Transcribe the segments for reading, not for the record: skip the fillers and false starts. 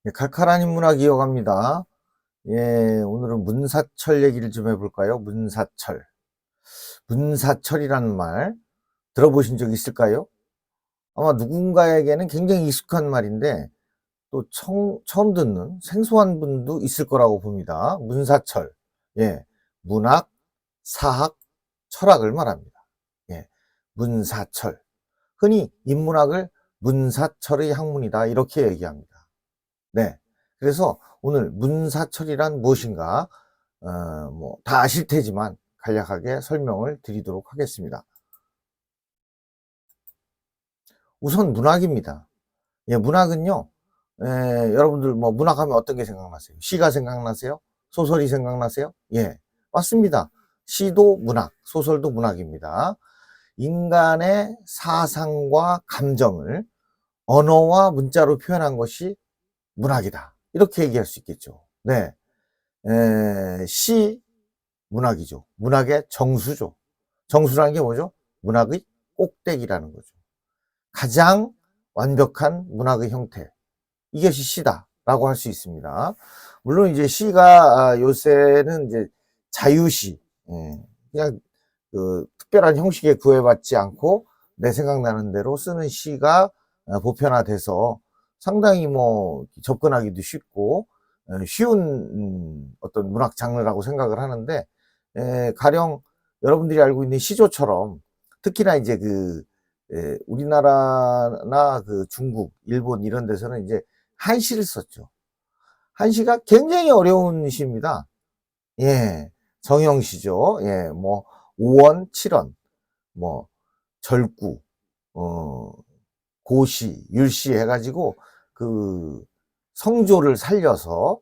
예, 칼칼한 인문학 이어갑니다. 예, 오늘은 문사철 얘기를 좀 해볼까요? 문사철. 문사철이라는 말 들어보신 적 있을까요? 아마 누군가에게는 굉장히 익숙한 말인데 또 처음 듣는 생소한 분도 있을 거라고 봅니다. 문사철. 예, 문학, 사학, 철학을 말합니다. 예, 문사철. 흔히 인문학을 문사철의 학문이다 이렇게 얘기합니다. 네. 그래서 오늘 문사철이란 무엇인가, 다 아실 테지만 간략하게 설명을 드리도록 하겠습니다. 우선 문학입니다. 예, 문학은요, 여러분들 뭐 문학하면 어떤 게 생각나세요? 시가 생각나세요? 소설이 생각나세요? 예, 맞습니다. 시도 문학, 소설도 문학입니다. 인간의 사상과 감정을 언어와 문자로 표현한 것이 문학이다. 이렇게 얘기할 수 있겠죠. 네. 시 문학이죠. 문학의 정수죠. 정수라는 게 뭐죠? 문학의 꼭대기라는 거죠. 가장 완벽한 문학의 형태. 이것이 시다라고 할 수 있습니다. 물론 이제 시가 요새는 이제 자유시, 그냥 그 특별한 형식에 구애받지 않고 내 생각나는 대로 쓰는 시가 보편화돼서 상당히 뭐 접근하기도 쉽고 쉬운 어떤 문학 장르라고 생각을 하는데, 가령 여러분들이 알고 있는 시조처럼 특히나 이제 우리나라나 그 중국, 일본 이런 데서는 이제 한시를 썼죠. 한시가 굉장히 어려운 시입니다. 예, 정형시죠. 예, 뭐 5원, 7원, 뭐 절구, 어, 고시, 율시 해가지고 그 성조를 살려서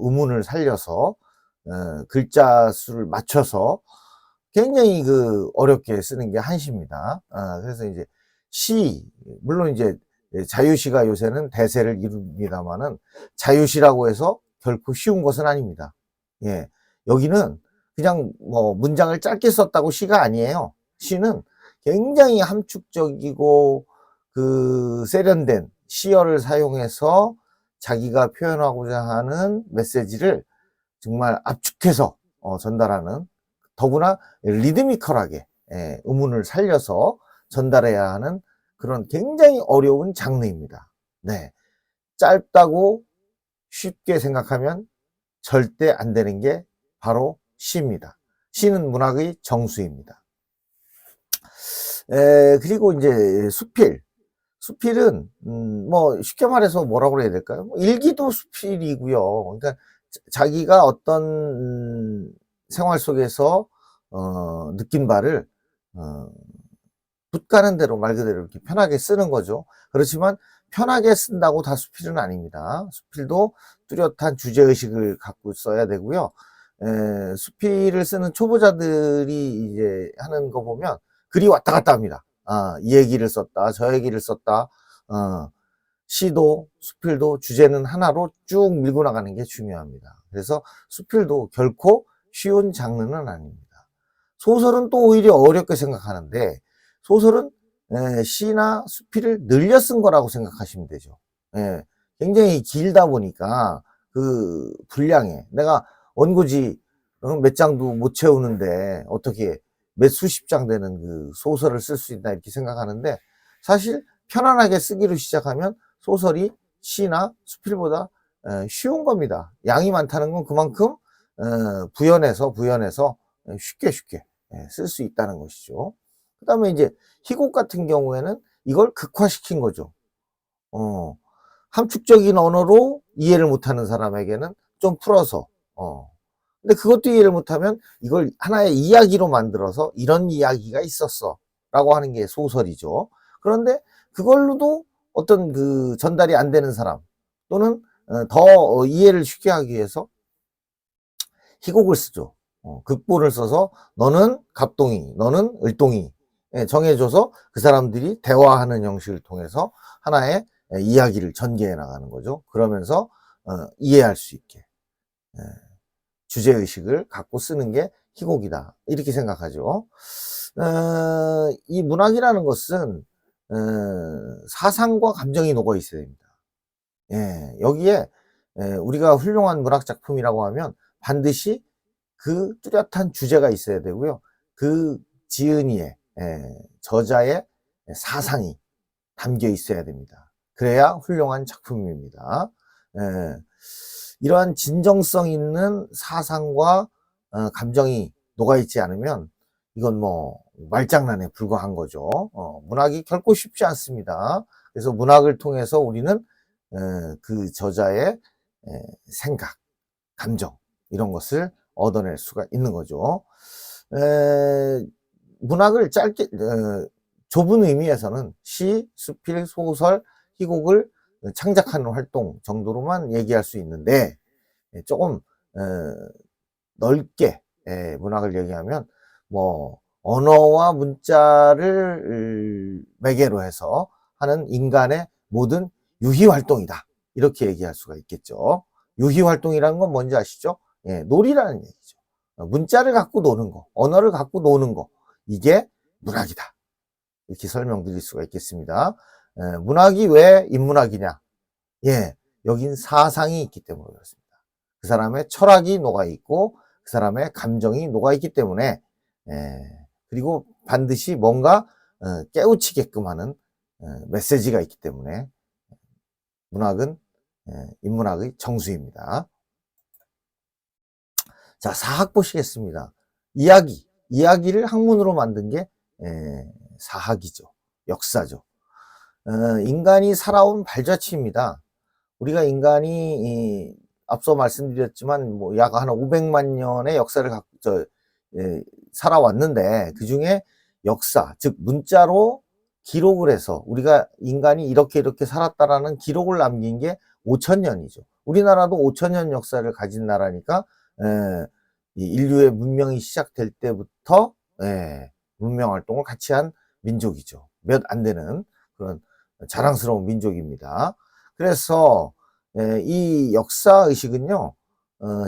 음운을 살려서 글자 수를 맞춰서 굉장히 어렵게 쓰는 게 한시입니다. 그래서 이제 시, 물론 이제 자유시가 요새는 대세를 이룹니다만은 자유시라고 해서 결코 쉬운 것은 아닙니다. 예, 여기는 그냥 뭐 문장을 짧게 썼다고 시가 아니에요. 시는 굉장히 함축적이고 세련된 시어를 사용해서 자기가 표현하고자 하는 메시지를 정말 압축해서 전달하는, 더구나 리드미컬하게 음운을 살려서 전달해야 하는 그런 굉장히 어려운 장르입니다. 네, 짧다고 쉽게 생각하면 절대 안 되는 게 바로 시입니다. 시는 문학의 정수입니다. 그리고 이제 수필은 뭐 쉽게 말해서 뭐라고 해야 될까요? 일기도 수필이고요. 그러니까 자기가 어떤 생활 속에서 느낀 바를 붓 가는 대로 말 그대로 이렇게 편하게 쓰는 거죠. 그렇지만 편하게 쓴다고 다 수필은 아닙니다. 수필도 뚜렷한 주제의식을 갖고 써야 되고요. 수필을 쓰는 초보자들이 이제 하는 거 보면 글이 왔다 갔다 합니다. 이 얘기를 썼다, 저 얘기를 썼다. 시도, 수필도 주제는 하나로 쭉 밀고 나가는 게 중요합니다. 그래서 수필도 결코 쉬운 장르는 아닙니다. 소설은 또 오히려 어렵게 생각하는데, 소설은 시나 수필을 늘려 쓴 거라고 생각하시면 되죠. 예, 굉장히 길다 보니까 분량에 내가 원고지 몇 장도 못 채우는데 어떻게 몇 수십 장 되는 소설을 쓸 수 있나 이렇게 생각하는데, 사실 편안하게 쓰기로 시작하면 소설이 시나 수필보다 쉬운 겁니다. 양이 많다는 건 그만큼 부연해서 쉽게 쓸 수 있다는 것이죠. 그 다음에 이제 희곡 같은 경우에는 이걸 극화시킨 거죠. 어, 함축적인 언어로 이해를 못하는 사람에게는 좀 풀어서, 근데 그것도 이해를 못하면 이걸 하나의 이야기로 만들어서 이런 이야기가 있었어 라고 하는 게 소설이죠. 그런데 그걸로도 어떤 전달이 안 되는 사람, 또는 더 이해를 쉽게 하기 위해서 희곡을 쓰죠. 극보를 써서 너는 갑동이, 너는 을동이 정해줘서 그 사람들이 대화하는 형식을 통해서 하나의 이야기를 전개해 나가는 거죠. 그러면서 이해할 수 있게 주제의식을 갖고 쓰는 게 희곡이다, 이렇게 생각하죠. 이 문학이라는 것은 사상과 감정이 녹아 있어야 됩니다. 예, 여기에 우리가 훌륭한 문학 작품이라고 하면 반드시 그 뚜렷한 주제가 있어야 되고요. 그 지은이의, 저자의 사상이 담겨 있어야 됩니다. 그래야 훌륭한 작품입니다. 이러한 진정성 있는 사상과 감정이 녹아있지 않으면 이건 뭐 말장난에 불과한 거죠. 문학이 결코 쉽지 않습니다. 그래서 문학을 통해서 우리는 그 저자의 생각, 감정 이런 것을 얻어낼 수가 있는 거죠. 문학을 짧게 좁은 의미에서는 시, 수필, 소설, 희곡을 창작하는 활동 정도로만 얘기할 수 있는데 조금 넓게 문학을 얘기하면 뭐 언어와 문자를 매개로 해서 하는 인간의 모든 유희 활동이다 이렇게 얘기할 수가 있겠죠. 유희 활동이라는 건 뭔지 아시죠? 놀이라는 얘기죠. 문자를 갖고 노는 거, 언어를 갖고 노는 거, 이게 문학이다 이렇게 설명드릴 수가 있겠습니다. 문학이 왜 인문학이냐? 여긴 사상이 있기 때문에 그렇습니다. 그 사람의 철학이 녹아있고 그 사람의 감정이 녹아있기 때문에 그리고 반드시 뭔가 깨우치게끔 하는 메시지가 있기 때문에 문학은 인문학의 정수입니다. 자, 사학 보시겠습니다. 이야기를 학문으로 만든 게 사학이죠. 역사죠. 인간이 살아온 발자취입니다. 우리가 인간이 앞서 말씀드렸지만 뭐 약 한 500만 년의 역사를 살아왔는데 그 중에 역사, 즉 문자로 기록을 해서 우리가 인간이 이렇게 살았다라는 기록을 남긴 게 5,000년이죠. 우리나라도 5,000년 역사를 가진 나라니까 인류의 문명이 시작될 때부터 문명 활동을 같이 한 민족이죠. 몇 안 되는 그런 자랑스러운 민족입니다. 그래서 이 역사의식은요,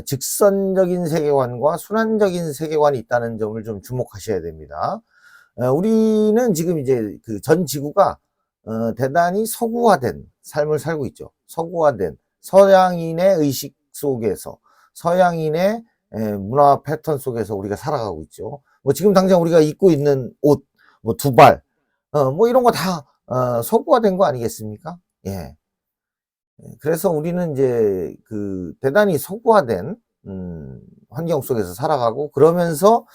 직선적인 세계관과 순환적인 세계관이 있다는 점을 좀 주목하셔야 됩니다. 우리는 지금 이제 그 전 지구가 대단히 서구화된 삶을 살고 있죠. 서구화된 서양인의 의식 속에서, 서양인의 문화 패턴 속에서 우리가 살아가고 있죠. 뭐 지금 당장 우리가 입고 있는 옷, 뭐 두발, 뭐 이런 거 다 서구화된 거 아니겠습니까? 그래서 우리는 이제 그 대단히 서구화된 환경 속에서 살아가고 그러면서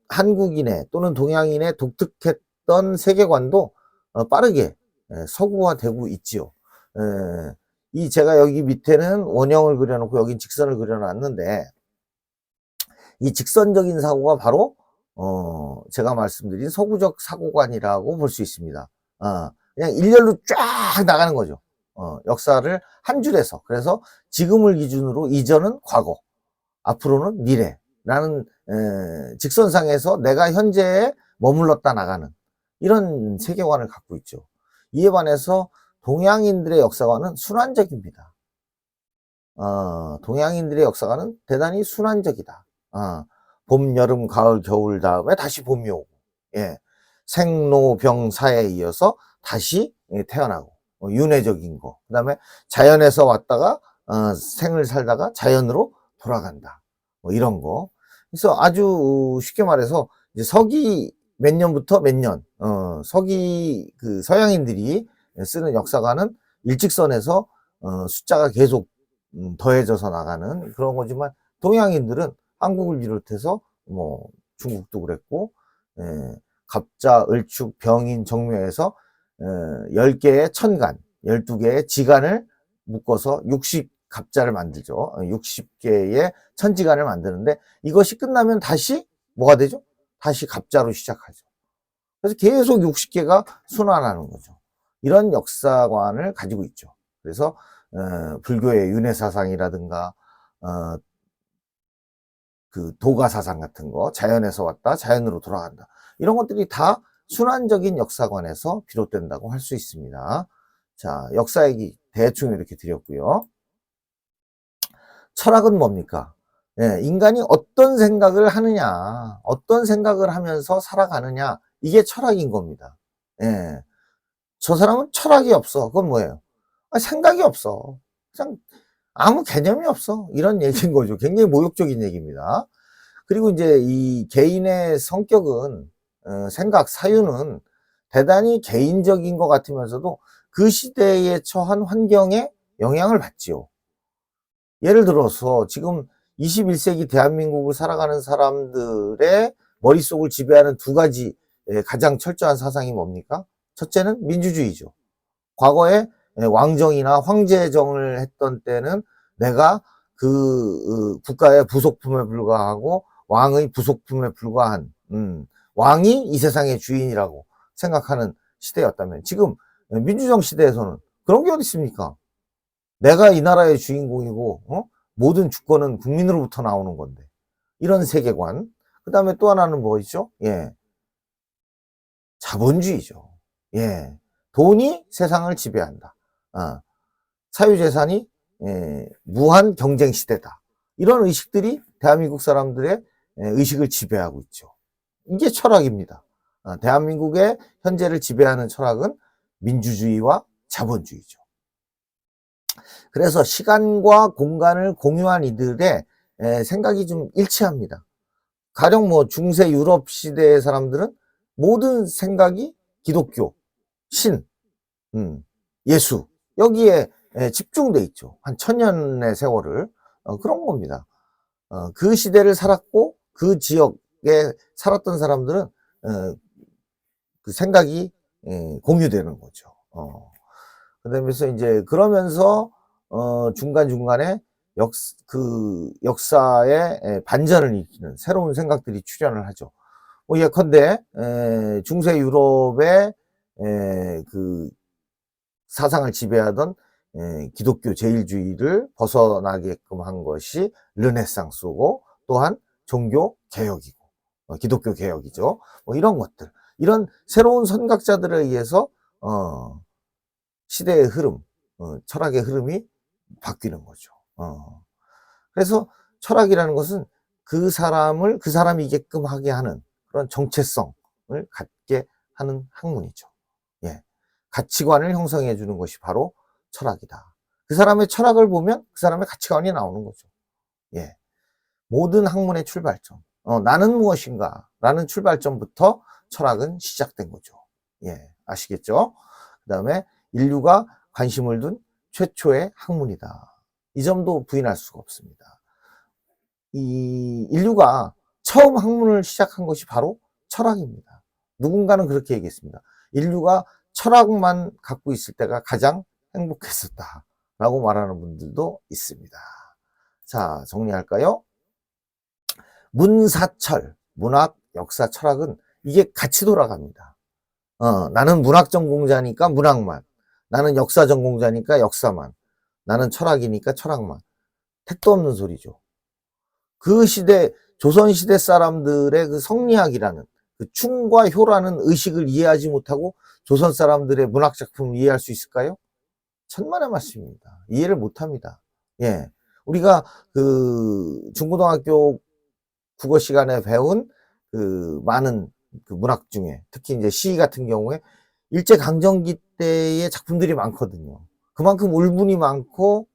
한국인의 또는 동양인의 독특했던 세계관도 빠르게 서구화되고 있지요. 이 제가 여기 밑에는 원형을 그려놓고 여긴 직선을 그려놨는데 이 직선적인 사고가 바로 제가 말씀드린 서구적 사고관이라고 볼 수 있습니다. 그냥 일렬로 쫙 나가는 거죠. 역사를 한 줄에서. 그래서 지금을 기준으로 이전은 과거, 앞으로는 미래라는 직선상에서 내가 현재에 머물렀다 나가는 이런 세계관을 갖고 있죠. 이에 반해서 동양인들의 역사관은 순환적입니다. 동양인들의 역사관은 대단히 순환적이다. 봄, 여름, 가을, 겨울 다음에 다시 봄이 오고, 생로병사에 이어서 다시 태어나고, 윤회적인 거. 그 다음에 자연에서 왔다가 생을 살다가 자연으로 돌아간다. 뭐 이런 거. 그래서 아주 쉽게 말해서 이제 서기 몇 년부터 몇 년, 서기 그 서양인들이 쓰는 역사관은 일직선에서 숫자가 계속 더해져서 나가는 그런 거지만 동양인들은 한국을 비롯해서 뭐 중국도 그랬고 갑자, 을축, 병인, 정묘에서 10개의 천간, 12개의 지간을 묶어서 60갑자를 만들죠. 60개의 천지간을 만드는데 이것이 끝나면 다시 뭐가 되죠? 다시 갑자로 시작하죠. 그래서 계속 60개가 순환하는 거죠. 이런 역사관을 가지고 있죠. 그래서 불교의 윤회사상이라든가 그 도가사상 같은 거, 자연에서 왔다 자연으로 돌아간다, 이런 것들이 다 순환적인 역사관에서 비롯된다고 할 수 있습니다. 자, 역사 얘기 대충 이렇게 드렸고요. 철학은 뭡니까? 인간이 어떤 생각을 하느냐, 어떤 생각을 하면서 살아가느냐, 이게 철학인 겁니다. 저 사람은 철학이 없어. 그건 뭐예요? 생각이 없어. 그냥 아무 개념이 없어. 이런 얘기인 거죠. 굉장히 모욕적인 얘기입니다. 그리고 이제 이 개인의 성격은, 생각, 사유는 대단히 개인적인 것 같으면서도 그 시대에 처한 환경에 영향을 받지요. 예를 들어서 지금 21세기 대한민국을 살아가는 사람들의 머릿속을 지배하는 두 가지 가장 철저한 사상이 뭡니까? 첫째는 민주주의죠. 과거에 왕정이나 황제정을 했던 때는 내가 그 국가의 부속품에 불과하고 왕의 부속품에 불과한 왕이 이 세상의 주인이라고 생각하는 시대였다면, 지금 민주정 시대에서는 그런 게 어디 있습니까? 내가 이 나라의 주인공이고 모든 주권은 국민으로부터 나오는 건데, 이런 세계관. 그 다음에 또 하나는 뭐있죠? 예, 자본주의죠. 예, 돈이 세상을 지배한다. 사유재산이 무한 경쟁 시대다. 이런 의식들이 대한민국 사람들의 의식을 지배하고 있죠. 이게 철학입니다. 대한민국의 현재를 지배하는 철학은 민주주의와 자본주의죠. 그래서 시간과 공간을 공유한 이들의 생각이 좀 일치합니다. 가령 뭐 중세 유럽 시대의 사람들은 모든 생각이 기독교, 신, 예수, 여기에 집중돼 있죠. 한 1000년의 세월을. 그런 겁니다. 그 시대를 살았고 그 지역에 살았던 사람들은 그 생각이 공유되는 거죠. 그다음에서 이제 그러면서 중간중간에 역사의 반전을 일으키는 새로운 생각들이 출현을 하죠. 뭐 예컨대 중세 유럽의 그 사상을 지배하던 기독교 제일주의를 벗어나게끔 한 것이 르네상스고, 또한 종교 개혁이고, 기독교 개혁이죠. 뭐 이런 것들, 이런 새로운 선각자들에 의해서 시대의 흐름, 철학의 흐름이 바뀌는 거죠. 그래서 철학이라는 것은 그 사람이게끔 하게 하는 그런 정체성을 갖게 하는 학문이죠. 예. 가치관을 형성해 주는 것이 바로 철학이다. 그 사람의 철학을 보면 그 사람의 가치관이 나오는 거죠. 예. 모든 학문의 출발점. 나는 무엇인가? 라는 출발점부터 철학은 시작된 거죠. 예. 아시겠죠? 그 다음에 인류가 관심을 둔 최초의 학문이다. 이 점도 부인할 수가 없습니다. 이 인류가 처음 학문을 시작한 것이 바로 철학입니다. 누군가는 그렇게 얘기했습니다. 인류가 철학만 갖고 있을 때가 가장 행복했었다 라고 말하는 분들도 있습니다. 자, 정리할까요? 문사철, 문학, 역사, 철학은 이게 같이 돌아갑니다. 나는 문학 전공자니까 문학만, 나는 역사 전공자니까 역사만, 나는 철학이니까 철학만. 택도 없는 소리죠. 그 시대, 조선시대 사람들의 그 성리학이라는, 그 충과 효라는 의식을 이해하지 못하고 조선 사람들의 문학 작품을 이해할 수 있을까요? 천만의 말씀입니다. 이해를 못합니다. 예. 우리가 그 중고등학교 국어 시간에 배운 그 많은 그 문학 중에, 특히 이제 시 같은 경우에 일제강점기 때의 작품들이 많거든요. 그만큼 울분이 많고,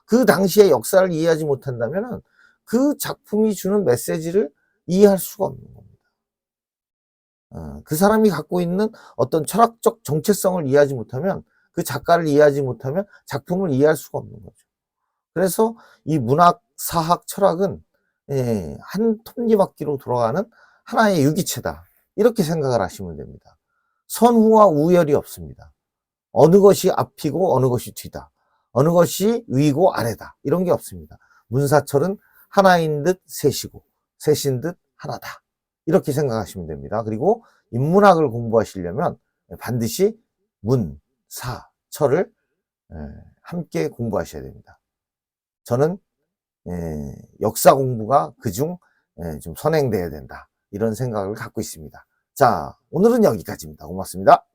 그 당시의 역사를 이해하지 못한다면 그 작품이 주는 메시지를 이해할 수가 없는 겁니다. 그 사람이 갖고 있는 어떤 철학적 정체성을 이해하지 못하면, 그 작가를 이해하지 못하면 작품을 이해할 수가 없는 거죠. 그래서 이 문학, 사학, 철학은 한 톱니바퀴로 돌아가는 하나의 유기체다. 이렇게 생각을 하시면 됩니다. 선후와 우열이 없습니다. 어느 것이 앞이고 어느 것이 뒤다. 어느 것이 위고 아래다. 이런 게 없습니다. 문사철은 하나인 듯 셋이고 셋인 듯 하나다. 이렇게 생각하시면 됩니다. 그리고 인문학을 공부하시려면 반드시 문, 사, 철을 함께 공부하셔야 됩니다. 저는 역사 공부가 그중 좀 선행돼야 된다. 이런 생각을 갖고 있습니다. 자, 오늘은 여기까지입니다. 고맙습니다.